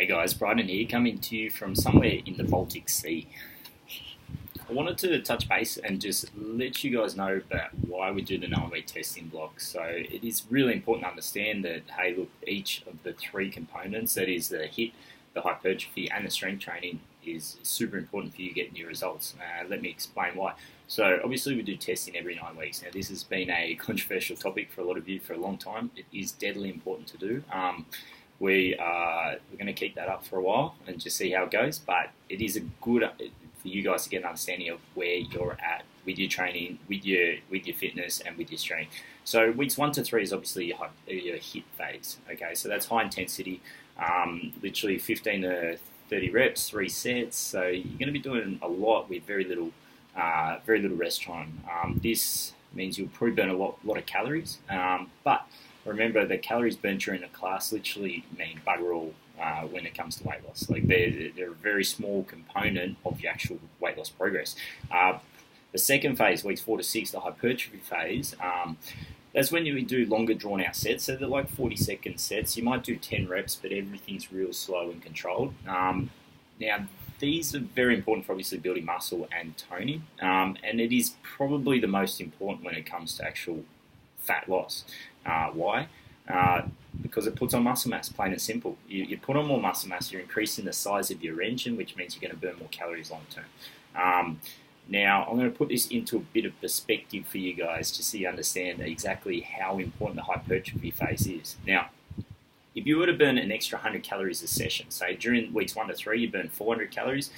Hey guys, Brydon here, coming to you from somewhere in the Baltic Sea. I wanted to touch base and just let you guys know about why we do the 9-week testing block. So it is really important to understand that, hey, look, each of the three components, that is the HIIT, the hypertrophy and the strength training, is super important for you getting your results. Let me explain why. So obviously we do testing every 9 weeks. Now this has been a controversial topic for a lot of you for a long time. It is deadly important to do. We're going to keep that up for a while and just see how it goes. But it is a good for you guys to get an understanding of where you're at with your training, with your fitness, and with your strength. So weeks 1 to 3 is obviously your HIIT phase. Okay, so that's high intensity, literally 15 to 30 reps, 3 sets. So you're going to be doing a lot with very little rest time. This means you'll probably burn a lot of calories, but remember, the calories burnt during a class literally mean bugger all when it comes to weight loss. Like they're a very small component of your actual weight loss progress. The second phase, weeks 4 to 6, the hypertrophy phase, that's when you do longer drawn out sets. So they're like 40-second sets. You might do 10 reps, but everything's real slow and controlled. Now, these are very important for obviously building muscle and toning, and it is probably the most important when it comes to actual fat loss. Why? Because it puts on muscle mass, plain and simple. You put on more muscle mass, you're increasing the size of your engine, which means you're going to burn more calories long term. Now, I'm going to put this into a bit of perspective for you guys just so you understand exactly how important the hypertrophy phase is. Now, if you were to burn an extra 100 calories a session, say during weeks 1 to 3, you burn 400 calories,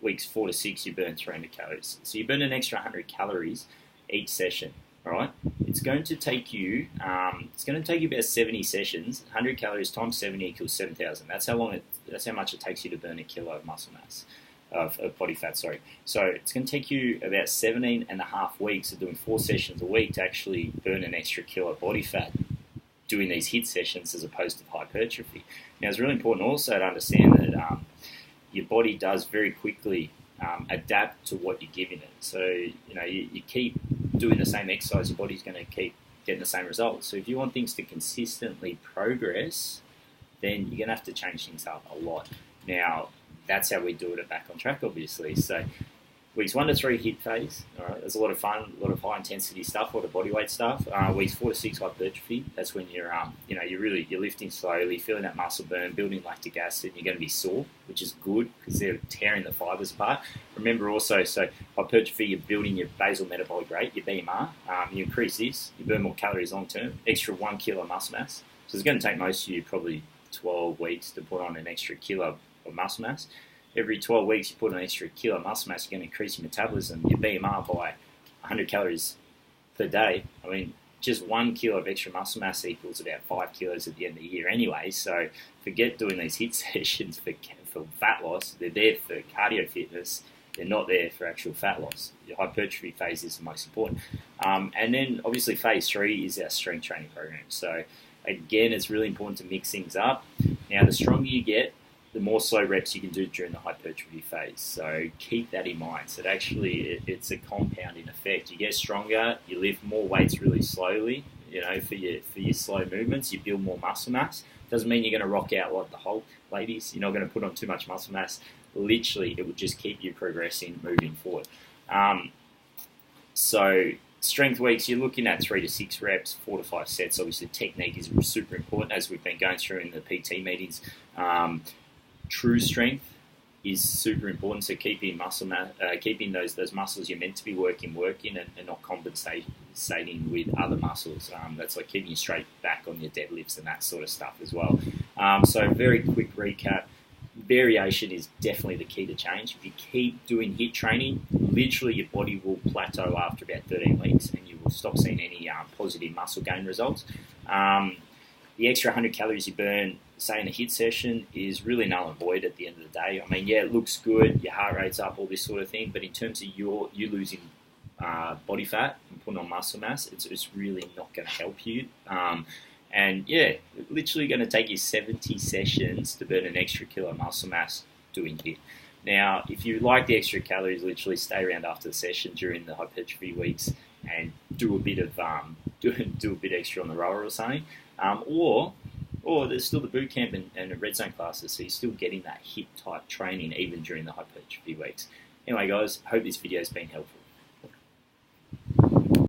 weeks 4 to 6, you burn 300 calories. So you burn an extra 100 calories each session. All right, it's going to take you about 70 sessions. 100 calories times 70 equals 7,000. That's how much it takes you to burn a kilo of muscle mass, of body fat. Sorry. So it's going to take you about 17 and a half weeks of doing 4 sessions a week to actually burn an extra kilo of body fat, doing these HIIT sessions as opposed to hypertrophy. Now, it's really important also to understand that your body does very quickly adapt to what you're giving it. So you keep doing the same exercise, your body's going to keep getting the same results. So if you want things to consistently progress, then you're going to have to change things up a lot. Now, that's how we do it at Back on Track, obviously. So weeks 1 to 3 HIIT phase. All right, there's a lot of fun, a lot of high intensity stuff, a lot of body weight stuff. Weeks 4 to 6 hypertrophy. That's when you're you're lifting slowly, feeling that muscle burn, building lactic acid. You're going to be sore, which is good because they're tearing the fibers apart. Remember also, so hypertrophy, you're building your basal metabolic rate, your BMR. You increase this, you burn more calories long term, extra 1 kilo of muscle mass. So it's going to take most of you probably 12 weeks to put on an extra kilo of muscle mass. Every 12 weeks, you put an extra kilo of muscle mass, you're going to increase your metabolism, your BMR by 100 calories per day. I mean, just 1 kilo of extra muscle mass equals about 5 kilos at the end of the year anyway. So forget doing these HIIT sessions for fat loss. They're there for cardio fitness. They're not there for actual fat loss. Your hypertrophy phase is the most important. And then obviously phase 3 is our strength training program. So again, it's really important to mix things up. Now, the stronger you get, the more slow reps you can do during the hypertrophy phase. So keep that in mind. So it's a compounding effect. You get stronger, you lift more weights really slowly, for your slow movements, you build more muscle mass. Doesn't mean you're going to rock out like the Hulk, ladies. You're not going to put on too much muscle mass. Literally, it will just keep you progressing, moving forward. So strength weeks, you're looking at 3 to 6 reps, 4 to 5 sets. Obviously, technique is super important, as we've been going through in the PT meetings. True strength is super important. So keeping muscle mass, keeping those muscles you're meant to be working, and not compensating with other muscles. That's like keeping you straight back on your deadlifts and that sort of stuff as well. So very quick recap. Variation is definitely the key to change. If you keep doing HIIT training, literally your body will plateau after about 13 weeks, and you will stop seeing any positive muscle gain results. The extra 100 calories you burn, say in a HIIT session, is really null and void at the end of the day. I mean, yeah, it looks good, your heart rate's up, all this sort of thing, but in terms of you losing body fat and putting on muscle mass, it's really not going to help you. And yeah, literally going to take you 70 sessions to burn an extra kilo of muscle mass doing HIIT. Now, if you like the extra calories, literally stay around after the session during the hypertrophy weeks and do a bit of do a bit extra on the rower or something. Or Or there's still the boot camp and the red zone classes, so you're still getting that HIIT type training even during the hypertrophy weeks. Anyway, guys, hope this video has been helpful.